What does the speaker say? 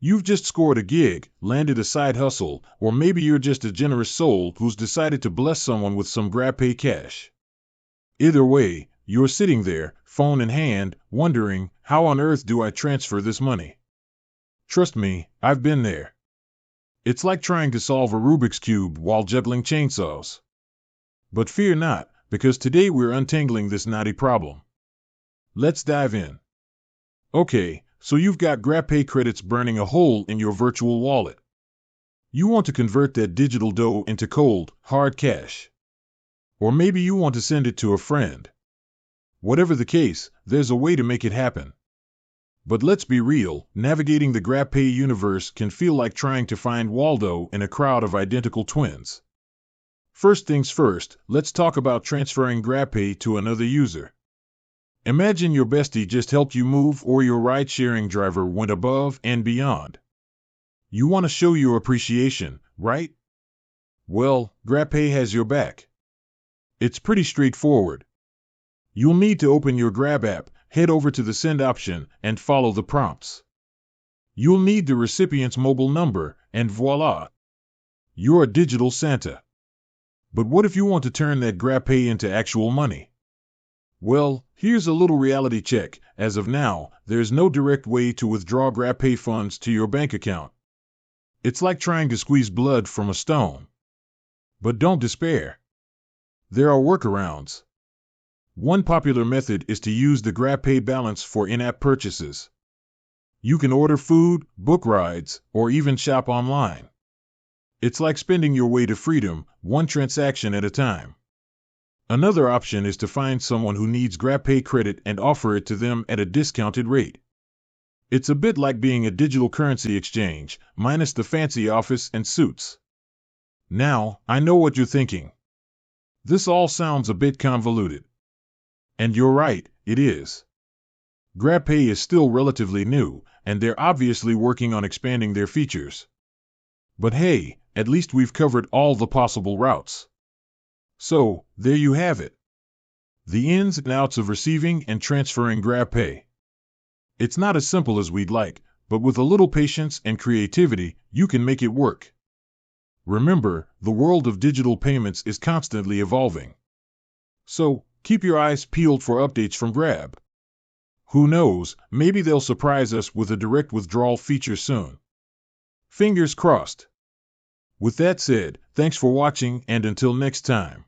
You've just scored a gig, landed a side hustle, or maybe you're just a generous soul who's decided to bless someone with some GrabPay cash. Either way, you're sitting there, phone in hand, wondering, how on earth do I transfer this money? Trust me, I've been there. It's like trying to solve a Rubik's Cube while juggling chainsaws. But fear not, because today we're untangling this knotty problem. Let's dive in. Okay, so you've got GrabPay credits burning a hole in your virtual wallet. You want to convert that digital dough into cold, hard cash. Or maybe you want to send it to a friend. Whatever the case, there's a way to make it happen. But let's be real, navigating the GrabPay universe can feel like trying to find Waldo in a crowd of identical twins. First things first, let's talk about transferring GrabPay to another user. Imagine your bestie just helped you move or your ride-sharing driver went above and beyond. You want to show your appreciation, right? Well, GrabPay has your back. It's pretty straightforward. You'll need to open your Grab app, head over to the send option, and follow the prompts. You'll need the recipient's mobile number, and voila! You're a digital Santa. But what if you want to turn that GrabPay into actual money? Well, here's a little reality check. As of now, there's no direct way to withdraw GrabPay funds to your bank account. It's like trying to squeeze blood from a stone. But don't despair. There are workarounds. One popular method is to use the GrabPay balance for in-app purchases. You can order food, book rides, or even shop online. It's like spending your way to freedom, one transaction at a time. Another option is to find someone who needs GrabPay credit and offer it to them at a discounted rate. It's a bit like being a digital currency exchange, minus the fancy office and suits. Now, I know what you're thinking. This all sounds a bit convoluted. And you're right, it is. GrabPay is still relatively new, and they're obviously working on expanding their features. But hey, at least we've covered all the possible routes. So, there you have it. The ins and outs of receiving and transferring GrabPay. It's not as simple as we'd like, but with a little patience and creativity, you can make it work. Remember, the world of digital payments is constantly evolving. So, keep your eyes peeled for updates from Grab. Who knows, maybe they'll surprise us with a direct withdrawal feature soon. Fingers crossed. With that said, thanks for watching and until next time.